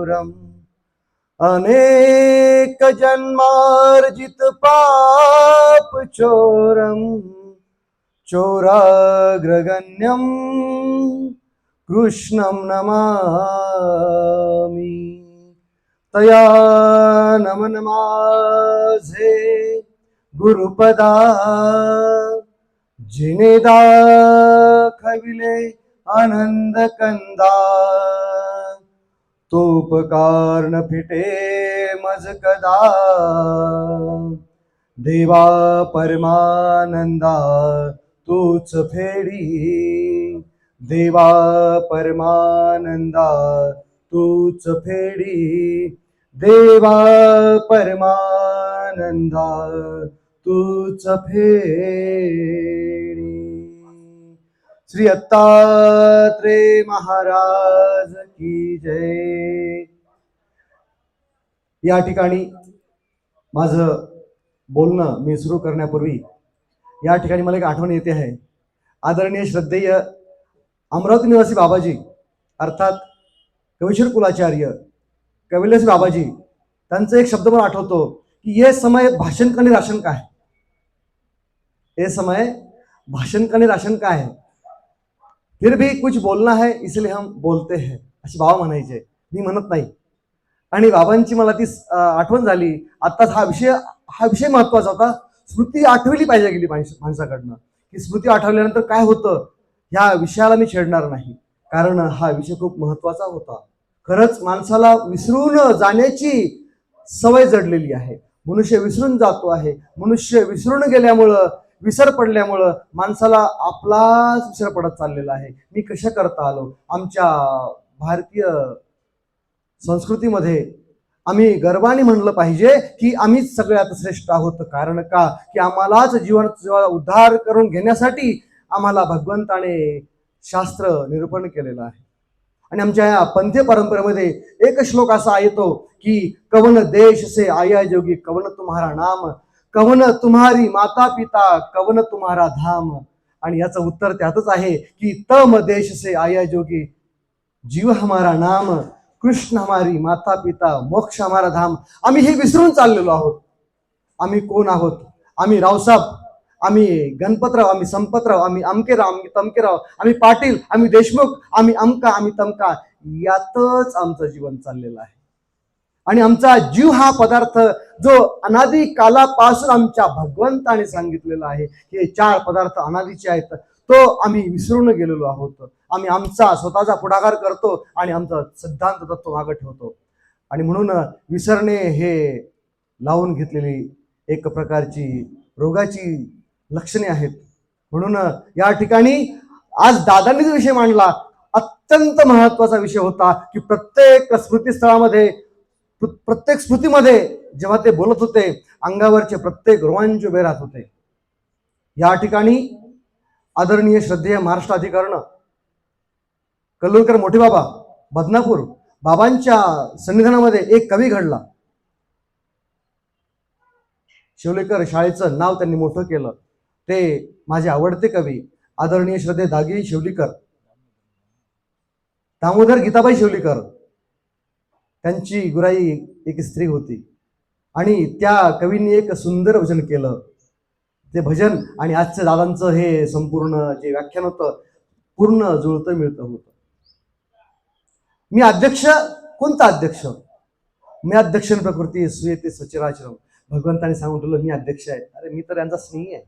घोरम अनेक जन्मार्जित पाप चोरम चोराग्रगण्यम कृष्णं नमामि। तया नमन माझे गुरुपदा जिने दाखविले आनंद कंदा तोपकार न फिटे मज कदा देवा परमानंदा तूच फेडी देवा परमानंदा तूच फेडी देवा परमानंदा तूच फेडी। श्री दत्तात्रेय महाराज की जय। या ठिकाणी माझं बोलणं मी सुरू करण्यापूर्वी या ठिकाणी मला एक आठवण येते आहे। आदरणीय श्रद्धेय अमरावती निवासी बाबाजी अर्थात कवीश्वर कुलाचार्य कविलास बाबाजी त्यांचा एक शब्द मला आठवतो कि ये समय भाषण का नहीं राशन का है। ये समय भाषण का नहीं राशन का है, फिर भी कुछ बोलना है इसलिए हम बोलते हैं असे बाबा म्हणायचे, मी म्हणत नाही। आणि बाबांची मला ती आठवण झाली आत्ताच। हा विषय महत्वाचा होता। स्मृती आठवली पाहिजे गेली माणसाकडनं की स्मृती आठवल्यानंतर काय होतं ह्या विषयाला मी छेडणार नाही, कारण हा विषय खूप महत्वाचा होता। खरंच माणसाला विसरून जाण्याची सवय जडलेली आहे। मनुष्य विसरून जातो आहे। मनुष्य विसरून गेल्यामुळं विसर पडल्यामुळं माणसाला आपलाच विसर पडत चाललेला आहे। मी कशा करता आलो। आमच्या भारतीय संस्कृतीमध्ये आम्ही गर्वाने म्हणलं पाहिजे की आम्हीच सगळ्यात श्रेष्ठ आहोत। कारण का की आम्हालाच जीवनाचा उद्धार करून घेण्यासाठी आम्हाला भगवंताने शास्त्र निरूपण केलेलं आहे। आणि आमच्या या पंथीय परंपरेमध्ये एक श्लोक असा येतो की कवन देश से आया जोगी कवन तुम्हारा नाम, कवन तुम्हारी माता पिता कवन तुम्हारा धाम। आणि याचं उत्तर त्यातच आहे की तम देश से आया जोगी जीव हमारा नाम, कृष्ण हमारी माता पिता मोक्ष हमारा धाम। आम्ही हे विसरून चाललेलो आहोत। आम्ही कोण आहोत? आम्ही रावसाहेब, आम्ही गणपतराव, आम्ही संपतराव, आम्ही अमकेराव, आम्ही तमकेराव, आम्ही पाटील, आम्ही देशमुख, आम्ही अमका, आम्ही तमका, यातच आमचं जीवन चाललेलं आहे। आणि आमचा जीव हा पदार्थ जो अनादी कालापासून आमच्या भगवंताने सांगितलेला आहे की हे 4 पदार्थ अनादीचे आहेत, तो आम्ही विसरून गेलेलो आहोत। आम्ही आमचा स्वतःचा पुढाकार करतो आणि आमचा सिद्धांत तत्व मागे ठेवतो। आणि म्हणून विसरणे हे लावून घेतलेली एक प्रकारची रोगाची लक्षणे आहेत। म्हणून या ठिकाणी आज दादांनी जो विषय मांडला अत्यंत महत्वाचा विषय होता की प्रत्येक स्मृतीस्थळामध्ये प्रत्येक स्मृतीमध्ये जेव्हा ते बोलत होते अंगावरचे प्रत्येक रोमांच उभे राहत होते। या ठिकाणी आदरणीय श्रद्धेय महाराष्ट्र अधिकरण कल्लूरकर मोठे बाबा बदनापूर बाबांच्या सन्निधानामध्ये एक कवी घडला। शिवलेकर शाळेचं नाव त्यांनी मोठं केलं। ते माझे आवडते कवी आदरणीय श्रद्धेय दागी शिवलीकर, दामोदर गीताबाई शिवलीकर, त्यांची गुराई एक स्त्री होती आणि त्या कवींनी एक सुंदर भजन केलं। ते भजन आणि आजच्या दादांचं हे संपूर्ण जे व्याख्यान होतं पूर्ण जुळतं मिळतं होतं। मी अध्यक्ष, कोणता अध्यक्ष? मी अध्यक्ष प्रकृती सुयेते सचराचरम। भगवंताने सांगून ठेवलं मी अध्यक्ष आहे। अरे मी तर यांचा स्नेही आहे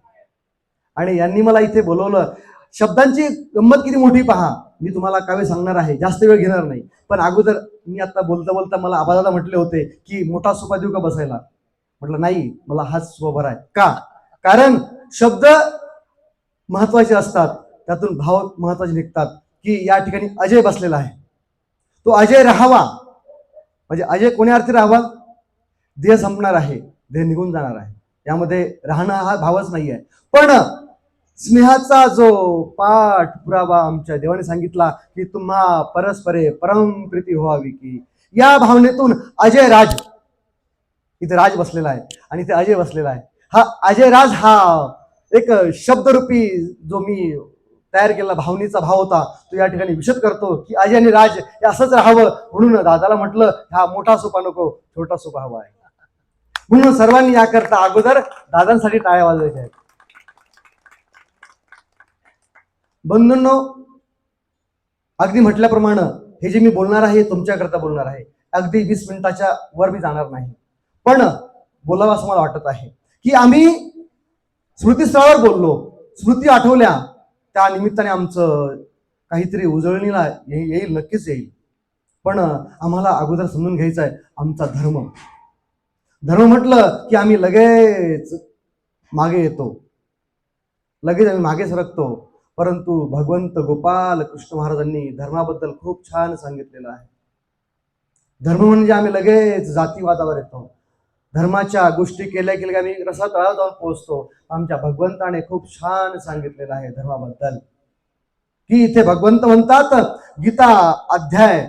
आणि यांनी मला इथे बोलवलं। शब्दांची गंमत किती मोठी पहा। मी तुम्हाला काव्य सांगणार आहे, जास्त वेळ घेणार नाही। पण अगोदर मी आता बोलता बोलता मला आबादादा म्हटले होते की मोठा सोफा देऊ का बसायला? म्हटलं नाही, मला हाच सोफा बरा आहे। का? कारण शब्द महत्वाचे असतात, त्यातून भाव महत्वाचे निघतात। की या ठिकाणी अजय बसलेला आहे, तो अजय राहावा म्हणजे अजय कोण्या अर्थी राहावा? देह संपणार आहे, देह निघून जाणार आहे, यामध्ये राहणं हा भावच नाही आहे। पण स्नेहाचा जो पाठ पुरावा आमच्या देवाने सांगितला की तुम्हा परस्परे परम प्रीती व्हावी की, या भावनेतून अजय राज, इथे राज बसलेला आहे आणि इथे अजय बसलेला आहे। हा अजय राज हा एक शब्दरूपी जो मी तयार केलेला भावनेचा भाव होता तो या ठिकाणी विशद करतो की आजी आणि राज हे असंच राहावं, म्हणून दादाला म्हटलं हा मोठा सोपा नको, छोटा सोपा हवा आहे. म्हणून सर्वांनी याकरता अगोदर दादांसाठी टाळ्या वाजवायच्या आहेत. बंधूंनो, अगदी म्हटल्याप्रमाणे हे जे मी बोलणार आहे तुमच्याकरता बोलणार आहे. अगदी 20 मिनिटाच्या वर मी जाणार नाही, पण बोलावं असं मला वाटत आहे की आम्ही स्मृतीस्थळावर बोललो, स्मृती आठवल्या, त्या निमित्ताने आमचं काहीतरी उजळणीला येईल, नक्कीच येईल. पण आम्हाला अगोदर समजून घ्यायचं आहे आमचा धर्म. धर्म म्हटलं की आम्ही लगेच मागे येतो, लगेच आम्ही मागे सरकतो. परंतु भगवंत गोपाल कृष्ण महाराजांनी धर्माबद्दल खूप छान सांगितलेलं आहे. धर्म म्हणजे आम्ही लगेच जातीवादावर येतो, धर्माच्या गोष्टी केल्या केल्या आम्ही रसातळावर जाऊन पोहोचतो. आमच्या भगवंताने खूप छान सांगितलेलं आहे धर्माबद्दल, की इथे भगवंत म्हणतात, गीता अध्याय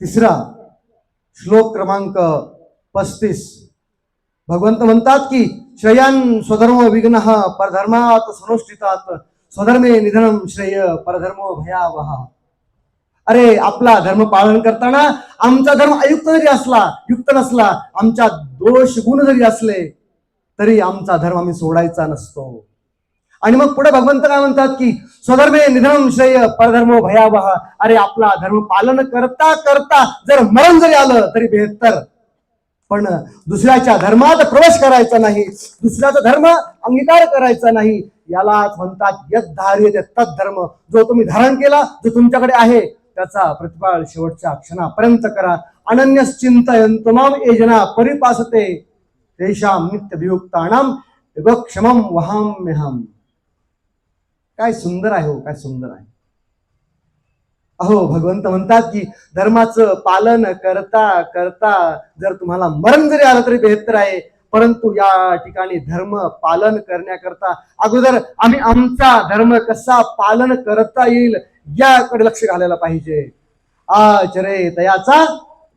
3 श्लोक क्रमांक 35, भगवंत म्हणतात की श्रेयान स्वधर्म विघ्न परधर्मात सनुष्ठितात स्वधर्मे निधनम श्रेय परधर्मो भयावह. अरे आपला धर्म पालन करताना आमचा धर्म अयुक्त जरी असला, युक्त नसला, आमच्या दोष गुण जरी असले तरी आमचा धर्म आम्ही सोडायचा नसतो. आणि मग पुढे भगवंत काय म्हणतात की स्वधर्मे निधनम श्रेय परधर्मो भयावह. अरे आपला धर्म पालन करता करता जर मरण जरी आलं तरी बेहत्तर, पण दुसऱ्याच्या धर्मात प्रवेश करायचा नाही, दुसऱ्याचा धर्म अंगीकार करायचा नाही. यालाच म्हणतात यद्धार्यते तद्धर्म. जो तुम्ही धारण केला, जो तुमच्याकडे आहे त्याचा प्रतिपाळ शेवटच्या क्षणापर्यंत करा. अनन्यश्चिंतयन्तो माम ये जना परिपासते तेषां नित्यभियुक्तानां योगक्षेमं वहाम्यहम्. काय सुंदर आहे हो, काय सुंदर आहे. अहो भगवंत म्हणतात की धर्माचं पालन करता करता जर तुम्हाला मरण जरी आलं तरी बेहत्तर आहे, परंतु या ठिकाणी धर्म पालन करण्याकरता अगोदर आम्ही आमचा धर्म कसा पालन करता येईल याकडे लक्ष घालायला पाहिजे. आचरे तयाचा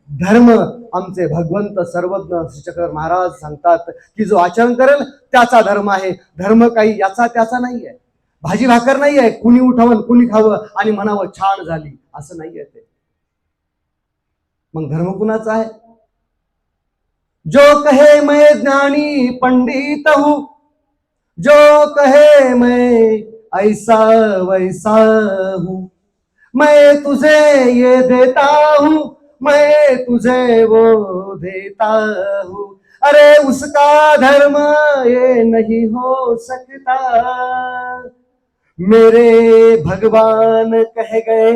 धर्म. आमचे भगवंत सर्वज्ञ श्री चक्रधर महाराज सांगतात की जो आचरण करेल त्याचा धर्म आहे. धर्म काही याचा त्याचा नाही आहे, भाजी भाकर नाही आहे, कुणी उठावं कुणी खावं आणि म्हणावं छान झाली, असं नाहीये ते. मग धर्म कुणाचा आहे? जो कहे मैं ज्ञानी पंडित हूं, जो कहे मैं ऐसा वैसा हूं, मैं तुझे ये देता हूं, मैं तुझे वो देता हूं, अरे उसका धर्म ये नहीं हो सकता. मेरे भगवान कह गए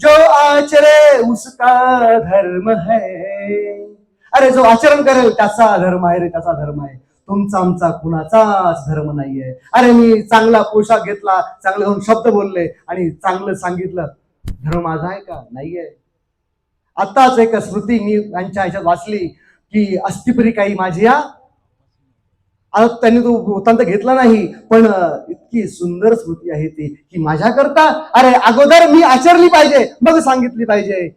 जो आचरे उसका धर्म है. अरे जो आचरण करेल त्याचा धर्म आहे रे, त्याचा धर्म आहे. तुमचा आमचा कुणाचाच धर्म नाहीये. अरे मी चांगला पोशाख घेतला, चांगले दोन शब्द बोलले आणि चांगलं सांगितलं, धर्म माझा आहे का? नाहीये. आताच एक स्मृती मी यांच्या ह्याच्यात वाचली की अस्तिपरी काही माझी या, आता त्यांनी तो वृत्तांत घेतला नाही, पण इतकी सुंदर स्मृती आहे ती की माझ्याकरता अरे अगोदर मी आचरली पाहिजे मग सांगितली पाहिजे.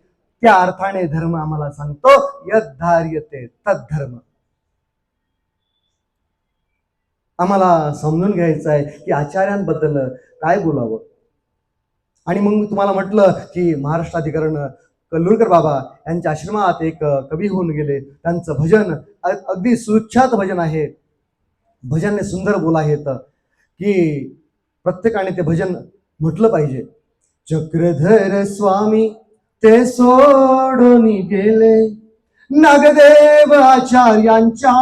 त्या अर्थाने धर्म आम्हाला सांगतो यद्धार्यते तद्धर्म. आम्हाला समजून घ्यायचं आहे की आचार्यांबद्दल काय बोलावं. आणि मग मी तुम्हाला म्हटलं की महाराष्ट्राधिकरण कल्लूरकर बाबा यांच्या आश्रमात एक कवी होऊन गेले. त्यांचं भजन अगदी सुविख्यात भजन आहे. भजनने सुंदर बोल आहेत की प्रत्येकाने ते भजन म्हटलं पाहिजे. चक्रधर स्वामी ते सोडून गेले, नागदेव आचार्यांच्या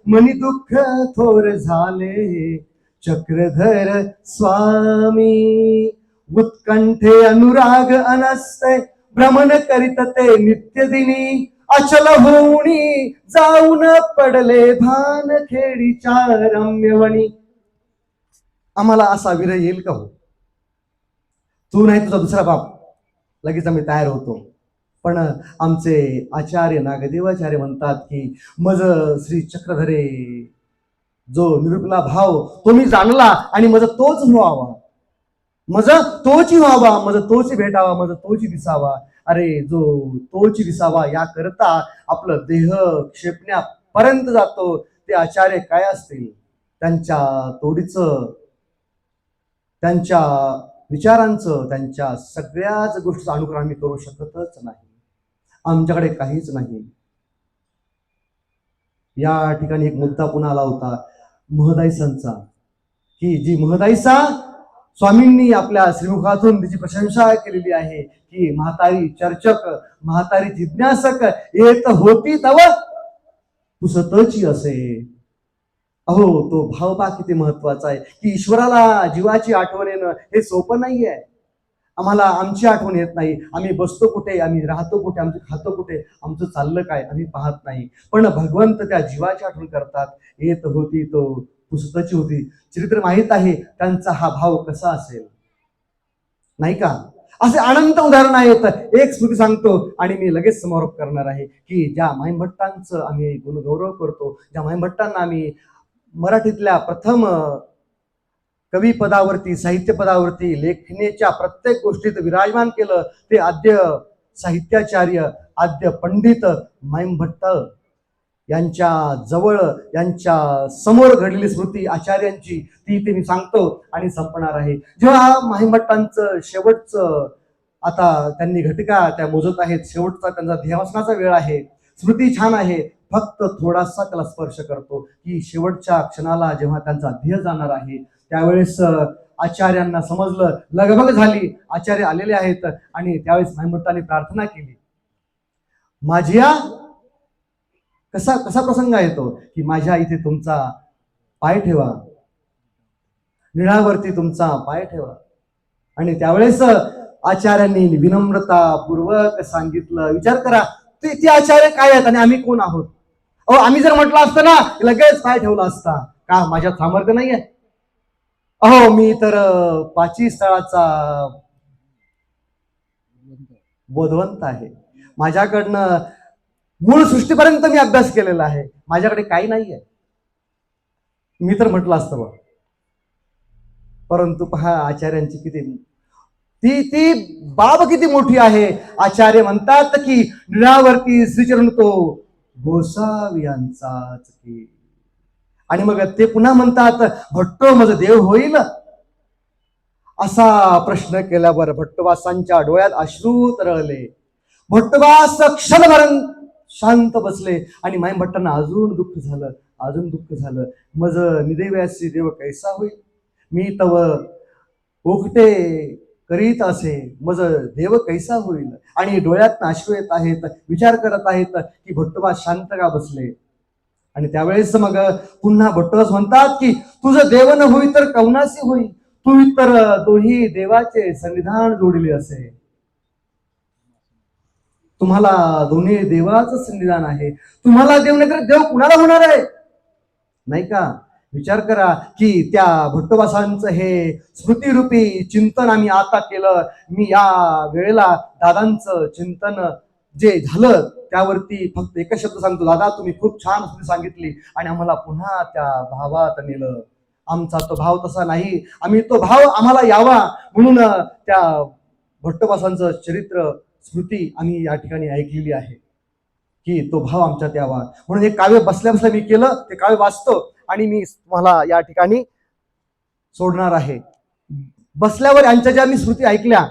मनी दुःख थोर झाले. चक्रधर स्वामी उत्कंठे अनुराग अनस्ते भ्रमण करीत ते नित्यदिनी, अचल होऊनी जाऊन पडले भान खेडीच्या रम्यवणी. आम्हाला असा विरह येईल का हो? तू नाही तुझा दुसरा बाप, लगेच आम्ही तयार होतो. पण आमचे आचार्य नागदेवाचार्य म्हणतात की मज श्री चक्रधरे जो निरुपला भाव तो मी जाणला आणि मज तोच व्हावा, मज तोची व्हावा, मज तोची भेटावा, मज तोची दिसावा. अरे जो तोची दिसावा या करता आपलं देह क्षेपण्यापर्यंत जातो. ते आचार्य काय असतील, त्यांच्या तोडीचं त्यांच्या विचारांचं, त्यांच्या सगळ्याच गोष्टीचं अनुकरण आम्ही करू शकतच नाही. आमच्याकडे काहीच नाही. या ठिकाणी एक मुद्दा पुन्हा आला होता महदाईसांचा, की जी महदाईसा स्वामींनी आपल्या श्रीमुखातून तिची प्रशंसा केलेली आहे, की म्हातारी चर्चक, म्हातारी जिज्ञासक येत होती तव पुसतची असे. अहो, तो भाव पहा किती महत्वाचा आहे, की ईश्वराला जीवाची आठवण येणं हे सोपं नाहीये. आम्हाला आमची आठवण येत नाही. आम्ही बसतो कुठे, आम्ही राहतो कुठे, आमचं खातो कुठे, आमचं चाललं काय आम्ही पाहत नाही. पण भगवंत त्या जीवाची आठवण करतात. येत होती तो पुसतची होती. चरित्र माहीत आहे त्यांचा हा भाव कसा असेल, नाही का? असे अनंत उदाहरण आहेत. एक स्मृती सांगतो आणि मी लगेच समारोप करणार आहे, की ज्या माईभट्टांचं आम्ही गुणगौरव करतो, ज्या माईभट्टांना आम्ही मराठीतल्या प्रथम कवी पदावरती, साहित्य पदावरती, लेखणीच्या प्रत्येक गोष्टीत विराजमान केलं, ते आद्य साहित्याचार्य, आद्य पंडित माईभट्ट यांच्या जवळ, यांच्या समोर घडलेली स्मृती आचार्यांची, ती इथे मी सांगतो आणि संपणार आहे. जेव्हा माईभट्टांचं शेवटचं, आता त्यांनी घटिका त्या मोजत आहेत, शेवटचा त्यांचा ध्येयवासनाचा वेळ आहे. स्मृती छान आहे, फक्त थोडासा त्याला स्पर्श करतो, की शेवटच्या क्षणाला जेव्हा त्यांचा ध्येय जाणार आहे त्यावेळेस आचार्यांना समजलं, लगबग झाली, आचार्य आलेले आहेत आणि त्यावेळेस माईभट्टांनी प्रार्थना केली. माझ्या कसा कसा प्रसंग येतो, की माझ्या इथे तुमचा पाय ठेवा, निळावरती तुमचा पाय ठेवा. आणि त्यावेळेस आचार्यांनी विनम्रतापूर्वक सांगितलं. विचार करा, ते आचार्य काय आहेत आणि आम्ही कोण आहोत? अहो, आम्ही जर म्हटलं असतं ना, लगेच पाय ठेवला असता. का माझ्यात सामर्थ्य नाहीये? अहो, मी तर 5 स्थळाचा बोधवंत आहे. माझ्याकडनं मूळ सृष्टीपर्यंत मी अभ्यास केलेला आहे. माझ्याकडे काही नाहीये. मी तर म्हटलं असतं बा. परंतु पहा आचार्यांची किती ती ती बाब किती मोठी आहे. आचार्य म्हणतात की निळावरती श्रीचरण तो गोसावियांचाच की. आणि मग ते पुन्हा म्हणतात, भट्टो मज देव होईल? असा प्रश्न केल्यावर भट्टवासांच्या डोळ्यात अश्रू तरळले. भट्टवास क्षणभर शांत बसले आणि माईभट्टांना अजून दुःख झालं, अजून दुःख झालं. मज निदेव्यासी देव कैसा होईल? मी तव ओखटे करीत असे, मज देव कैसा होईल? आणि डोळ्यात अश्रू येत आहेत, विचार करत आहेत की भट्टवास शांत का बसले. आणि त्यावेळेस मग पुन्हा भट्टवास म्हणतात की तुझं देव न होई तर कौनासी होई, तू तर तोही देवाचे सन्निधान जोडले असे. तुम्हाला दोन्ही देवाचं सन्निधान आहे. तुम्हाला देव नाही तर देव कुणाला होणार आहे, नाही का? विचार करा की त्या भट्टवासांचं हे स्मृतिरूपी चिंतन आम्ही आता केलं. मी या वेळेला दादांचं चिंतन जे झालं त्यावरती फक्त एकच शब्द सांगतो, दादा तुम्ही खूप छान स्मृती सांगितली आणि आम्हाला पुन्हा त्या भावात नेलं. आमचा तो भाव तसा नाही, आम्ही तो भाव आम्हाला यावा म्हणून त्या भट्टवासांचं चरित्र स्मृती आम्ही या ठिकाणी ऐकलेली आहे, की तो भाव आमच्यात यावा म्हणून एक काव्य बसल्या बसल्या मी केलं. ते काव्य वाचतो आणि मी तुम्हाला या ठिकाणी सोडणार आहे. बसल्यावर यांच्या ज्या मी स्मृती ऐकल्या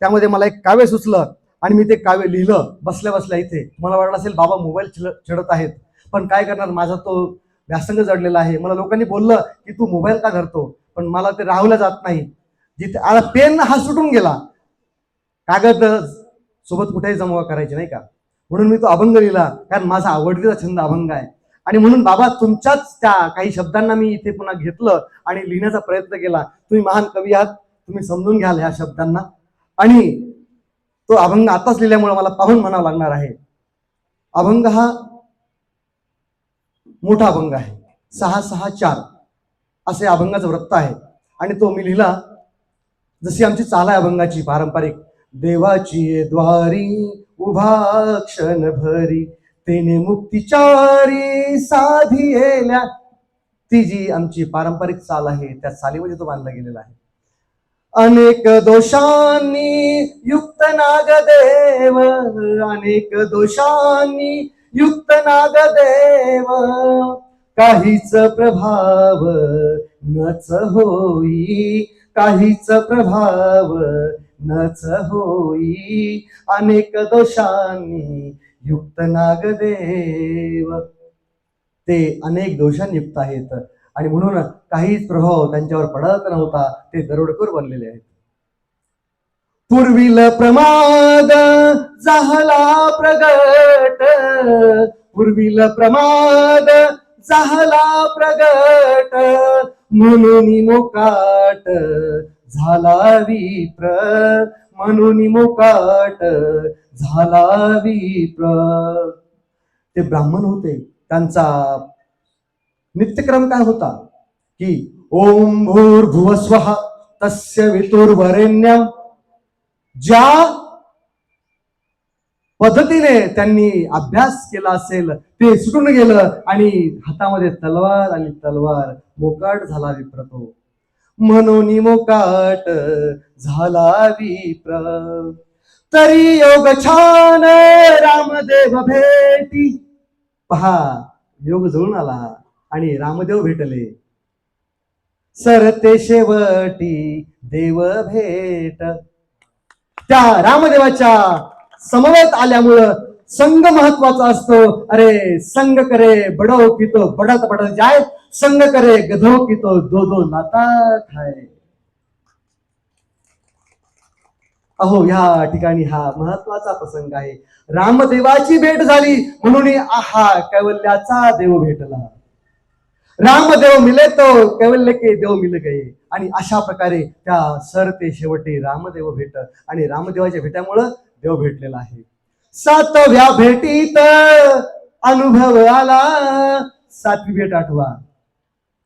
त्यामध्ये मला एक काव्य सुचलं आणि मी ते काव्य लिहिलं बसल्या बसल्या इथे. मला वाटलं असेल बाबा मोबाईल चिडत आहेत, पण काय करणार, माझा तो व्यासंग जडलेला आहे. मला लोकांनी बोललं की तू मोबाईल का धरतो, पण मला ते राहवलं जात नाही. जिथे आता पेन हा सुटून गेला, कागद सोबत कुठेही जमवा करायचे, नाही का? म्हणून मी तो अभंग लिहिला, कारण माझा आवडतीचा छंद अभंग आहे. आणि म्हणून बाबा तुमच्याच त्या काही शब्दांना मी इथे पुन्हा घेतलं आणि लिहिण्याचा प्रयत्न केला. तुम्ही महान कवी आहात, तुम्ही समजून घ्याल ह्या शब्दांना. आणि तो अभंग आताच लिहिल्यामुळे मला पाहून म्हणावं लागणार आहे. अभंग हा मोठा अभंग आहे, 664 असे अभंगाचं वृत्त आहे आणि तो मी लिहिला जशी आमची चाल आहे अभंगाची पारंपरिक. देवाची द्वारी उभा क्षण भरी, तेने मुक्तिचारी साधी येल्या. ती जी आमची पारंपरिक चाल आहे त्या चालीमध्ये तो बांधला गेलेला आहे. अनेक दोषांनी युक्त नागदेव, अनेक दोषांनी युक्त नागदेव, काहीच प्रभाव नच होई, काहीच प्रभाव नच होई, अनेक दोषांनी युक्त नागदेव. ते अनेक दोषांनी युक्त आहेत आणि म्हणून काहीच प्रभाव त्यांच्यावर पडत नव्हता. ते दरोडेखोर बनलेले आहेत. पूर्वील प्रमाद झाला प्रगट, पूर्वील प्रमाद झाला प्रगट, म्हणून मोकाट झाला विप्र, म्हणून मोकाट झाला विप्र. ते ब्राह्मण होते. त्यांचा नित्यक्रम काय होता की ओम भूर्भुवस्वः तस्य वितुर्वरेण्यम. ज्या पद्धतीने त्यांनी अभ्यास केला असेल ते सुटून गेलं आणि हातामध्ये तलवार आणि तलवार मोकाट झाला विप्र तो. म्हणून मोकाट झाला विप्र. तरी योग छान रामदेव भेटी. पहा, योग जुळून आला आणि रामदेव भेटले. सरते शेवटी देव भेट. त्या रामदेवाच्या समवेत आल्यामुळं संघ महत्वाचा असतो. अरे संग करे बडो की तो बडत बडत जाय, संग करे गधो की तो दो दो नाता खाय. अहो, ह्या ठिकाणी हा महत्वाचा प्रसंग आहे. रामदेवाची भेट झाली म्हणून आहा कैवल्याचा देव भेटला. रामदेव मिले तो कैवल्य के देव मिल गए. आणि अशा प्रकारे त्या सर ते शेवटी रामदेव भेट आणि रामदेवाच्या भेटामुळं देव भेटलेला आहे. सातव्या भेटीत अनुभव आला. सातवी भेट आठवा.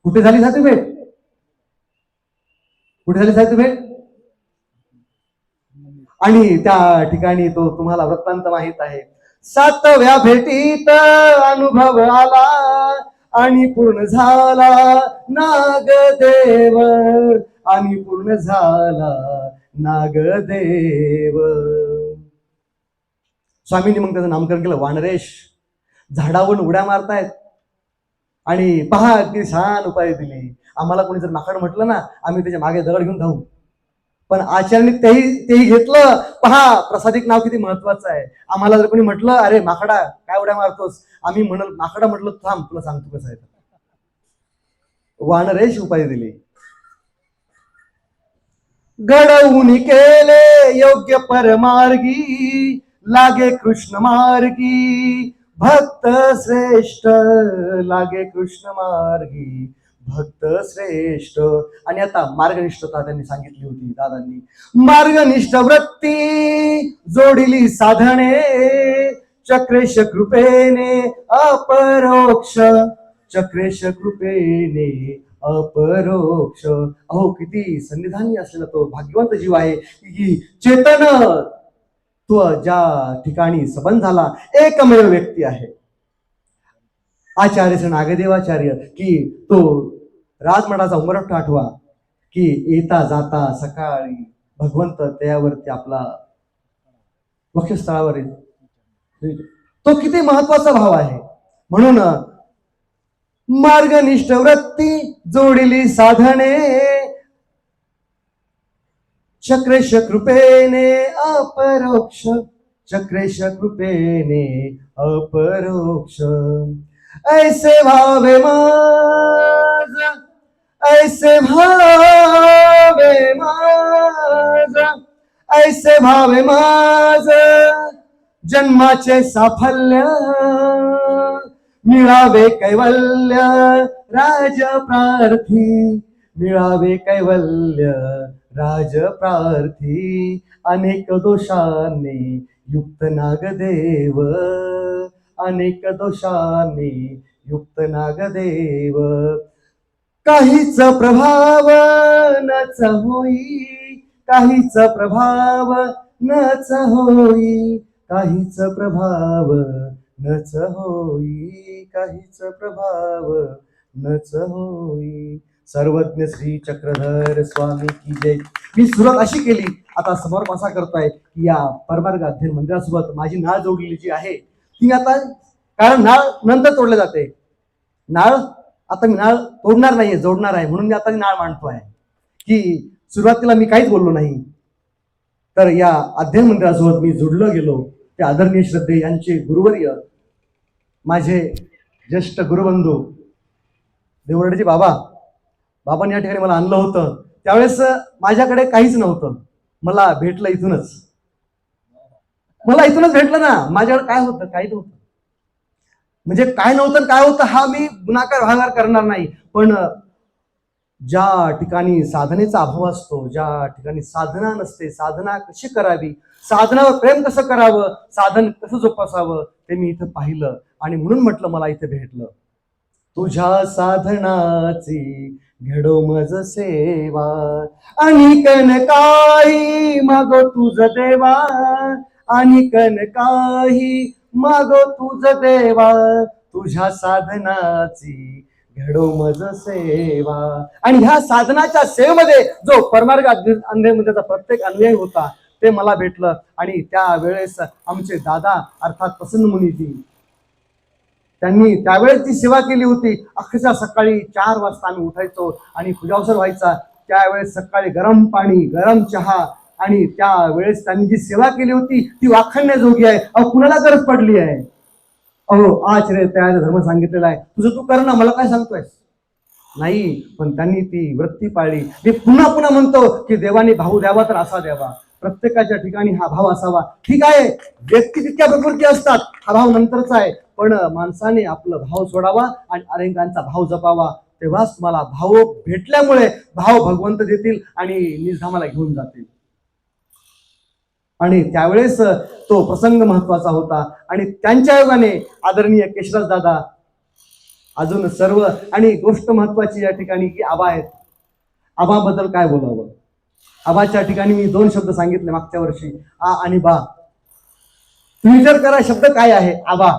कुठे झाली सातवी भेट? कुठे झाली सातवी भेट? आणि त्या ठिकाणी तो तुम्हाला वृत्तांत माहित आहे. सातव्या भेटीत अनुभव आला आणि पूर्ण झाला नागदेव, आणि पूर्ण झाला नागदेव. स्वामींनी मग त्याचं नामकरण केलं वानरेश. झाडावरून उड्या मारतायत आणि पहा किती छान उपाय दिली. आम्हाला कोणी जर माकड म्हटलं ना, आम्ही त्याच्या मागे दगड घेऊन धावू. पण आचार्यांनी तेही घेतलं. पहा, प्रसादिक नाव किती महत्वाचं आहे. आम्हाला जर कोणी म्हटलं अरे माकडा काय उड्या मारतोस, आम्ही म्हणल माकडा म्हटलं थांब तुला सांगतो कसं आहे. वानरेश उपाय दिले. घडवून केले योग्य परमार्गी, लागे कृष्ण मार्गी भक्त श्रेष्ठ. लागे कृष्ण मार्गी भक्त श्रेष्ठ. आणि आता मार्गनिष्ठता त्यांनी सांगितली होती दादांनी. मार्गनिष्ठ वृत्ती जोडिली साधने, चक्रेश कृपेने अपरोक्ष. चक्रेश कृपेने अपरोक्ष. अहो, किती सन्निधानी असलेला तो भाग्यवंत जीव आहे की चेतन तो ज्या ठिकाणी संबंध झाला एकमेव व्यक्ती आहे आचार्य श्री नागदेवाचार्य. की तो राजमठाचा उंबरठा आठवा की येता जाता सकाळी भगवंत त्यावरती आपला वक्षस्थळावर तो किती महत्वाचा भाव आहे. म्हणून मार्गनिष्ठ वृत्ती जोडिली साधने, चक्रेश कृपेने अपरोक्ष. चक्रेश कृपेने अपरोक्ष. ऐसे भावे माझ, ऐसे भावे माझ, ऐसे भावे माझ जन्माचे साफल्य. मिळावे कैवल्य राज प्रार्थी, मिळावे कैवल्य राज प्रार्थी. अनेक दोषांनी युक्त नागदेव, अनेक दोषांनी युक्त नागदेव. काहीच प्रभाव नच होई, काहीच प्रभाव नच होई, काहीच प्रभाव नच होई, काहीच प्रभाव नच होई. सर्वज्ञ श्री चक्रधर स्वामी की जय. मी सुरुवात अशी केली, आता समोर असा करतोय की या परमार्ग अध्ययन मंदिरासोबत माझी नाळ जोडलेली जी आहे ती आता, कारण नाळ नंतर तोडले जाते. नाळ आता मी नाळ तोडणार नाहीये, जोडणार आहे. म्हणून मी आता नाळ मांडतो आहे की सुरुवातीला मी काहीच बोललो नाही, तर या अध्ययन मंडळासोबत मी जोडलो गेलो. ते आदरणीय श्रद्धे यांचे गुरुवर्य, माझे ज्येष्ठ गुरुबंधू देवरडचे बाबांनी या ठिकाणी मला आणलं होतं. त्यावेळेस माझ्याकडे काहीच नव्हतं. मला भेटलं इथूनच, भेटलं ना. माझ्याकडे काय होतं? काही नव्हतं. म्हणजे काय नव्हतं काय होतं हा मी गुणाकार भागाकार करणार नाही, पण ज्या ठिकाणी साधनेचा अभाव असतो, ज्या ठिकाणी साधना नसते, साधना कशी करावी, साधनावर प्रेम कसं करावं, साधन कसं जोपासावं, ते मी इथं पाहिलं. आणि म्हणून म्हटलं मला इथे भेटलं. तुझ्या साधनाची घडो मज सेवा, आणि काही मागो तुझ देवा, आणि काही मागो तुझ देवा, तुझ्या साधनाची घडो मज सेवा. आणि ह्या साधनाच्या सेवेमध्ये जो परमार्ग अंधेमध्येचा प्रत्येक अनुयायी होता ते मला भेटलं. आणि त्यावेळेस आमचे दादा अर्थात प्रसन्न मुनीजी, त्यांनी त्यावेळेस ती सेवा केली होती. अक्षरशः सकाळी 4 वाजता आम्ही उठायचो आणि पूजावसर व्हायचा. त्यावेळेस सकाळी गरम पाणी, गरम चहा, आणि त्यावेळेस त्यांनी जी सेवा केली होती ती वाखाणण्याजोगी आहे. अहो, कुणाला गरज पडली आहे? अहो, आचरे त्याचा धर्म सांगितलेला आहे, तुझं तू कर ना, मला काय सांगतोय? नाही, पण त्यांनी ती वृत्ती पाळली. मी पुन्हा पुन्हा म्हणतो की देवाने भाऊ द्यावा तर असा द्यावा, प्रत्येकाच्या ठिकाणी हा भाव असावा. ठीक आहे, व्यक्ती तितक्या प्रकृती असतात, हा भाव नंतरचा आहे, पण माणसाने आपलं भाव सोडावा आणि अनेकांचा भाव जपावा. तेव्हाच तुम्हाला भाव भेटल्यामुळे भाव भगवंत देतील आणि निजधामाला घेऊन जातील. आणि त्यावेळेस तो प्रसंग महत्वाचा होता. आणि त्यांच्या योगाने आदरणीय केशराज दादा, अजून सर्व, आणि गोष्ट महत्वाची या ठिकाणी की आबा आहेत. आबाबद्दल काय बोलावं? आबाच्या ठिकाणी मी 2 शब्द सांगितले मागच्या वर्षी, आ आणि बा. तुम्ही विचार करा, शब्द काय आहे आबा?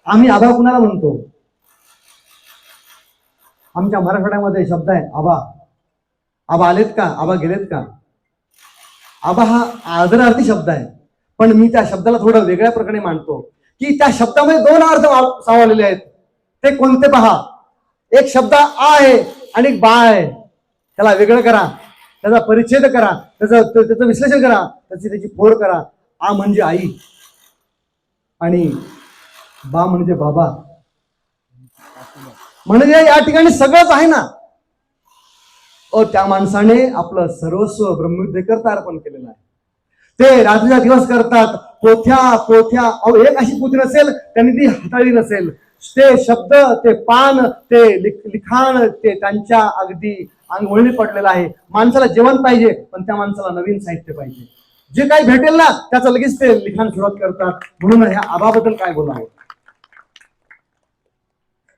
आम्ही आबा कुणाला म्हणतो? आमच्या मराठवाड्यामध्ये शब्द आहे आबा. आबा आलेत का? आबा गेलेत का? आबा हा आदरार्थी शब्द आहे, पण मी त्या शब्दाला थोडं वेगळ्या प्रकारे मांडतो की त्या शब्दामध्ये 2 अर्थ सावलेले आहेत. ते कोणते पहा. एक शब्द आ आहे आणि एक बा आहे. त्याला वेगळं करा, त्याचा परिच्छेद करा, त्याचं विश्लेषण करा, त्याची फोड करा. आ म्हणजे आई आणि बा म्हणजे बाबा. म्हणजे या ठिकाणी सगळंच आहे ना. त्या माणसाने आपलं सर्वस्व ब्रह्मविद्येकरता अर्पण केलेलं आहे. ते रात्रीचा दिवस करतात, पोथ्या एक अशी पोथी नसेल त्यांनी ती हाताळली नसेल. ते शब्द, ते पान, ते लिखाण, ते त्यांच्या अगदी अंगवळणी पडलेलं आहे. माणसाला जेवण पाहिजे, पण त्या माणसाला नवीन साहित्य पाहिजे. जे काही भेटेल ना त्याचं लगेच ते लिखाण सुरुवात करतात. म्हणून ह्या आबाबद्दल काय बोलावं?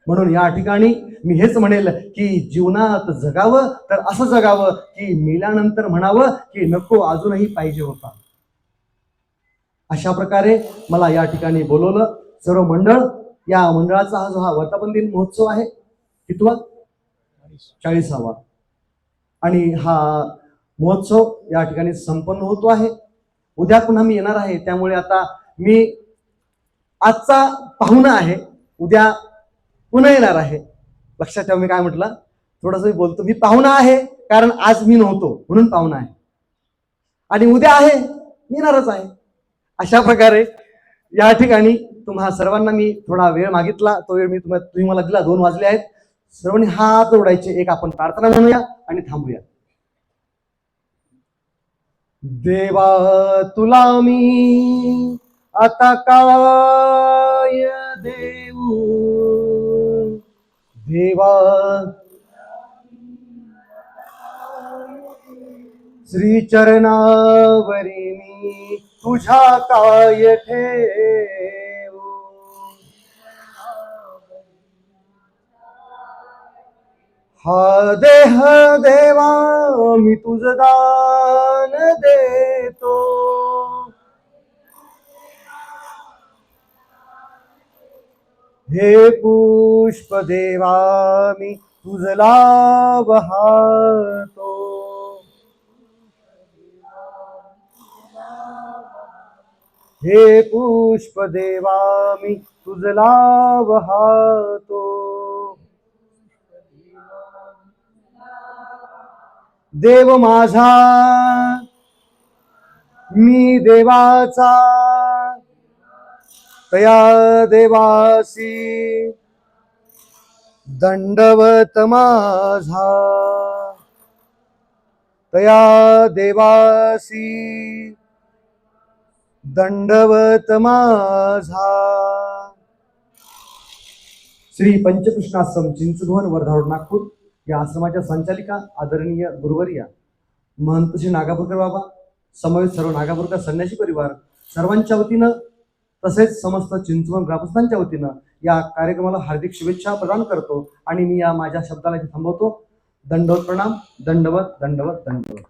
म्हणून या ठिकाणी मी हेच म्हणेल की जीवनात जगावं तर असं जगावं की मेल्यानंतर म्हणावं की नको, अजूनही पाहिजे होता. अशा प्रकारे मला या ठिकाणी बोलवलं सर्व मंडळ. या मंडळाचा हा जो वर्धापन दिन महोत्सव आहे, कितवा? 40वा. आणि हा महोत्सव या ठिकाणी संपन्न होतो आहे. उद्या पुन्हा मी येणार आहे, त्यामुळे आता मी आजचा पाहुणा आहे, उद्या पुन्हा येणार आहे. लक्षात ठेवा, मी काय म्हटलं, थोडस बोलतो. मी पाहुणा आहे कारण आज मी नव्हतो म्हणून पाहुणा आहे, आणि उद्या आहे, येणारच आहे. अशा प्रकारे या ठिकाणी तुम्हा सर्वांना मी थोडा वेळ मागितला, तो वेळ तुम्ही मला दिला. 2 वाजले आहेत. सर्वांनी हात जोडायचे. एक आपण प्रार्थना म्हणूया आणि थांबूया. देवा तुला मी आता काय देऊ, देवा श्री चरणावरी मी तुझ्या काय ठेवू. हा देह देवा मी तुझं दान देतो, हे पुष्प देवा मी तुझला वाहतो, हे पुष्प देवा मी तुझला वाहतो. देव माझा मी देवाचा, तया देवासी दंडवत माझा, तया देवासी दंडवत माझा. श्री पंचकृष्ण आश्रम चिंचभवन वर्धा रोड नागपूर या आश्रमाच्या संचालिका आदरणीय गुरुवर्या महंत श्री नागापूरकर बाबा समवेत सर्व नागापूरकर संन्यासी परिवार सर्वांच्या वतीनं तसेच समस्त चिंचवण ग्रामस्थांच्या वतीनं या कार्यक्रमाला हार्दिक शुभेच्छा प्रदान करतो आणि मी या माझ्या शब्दाला इथे थांबवतो. दंडवत प्रणाम. दंडवत दंडवत दंडवत.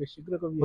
शीघ्र कमी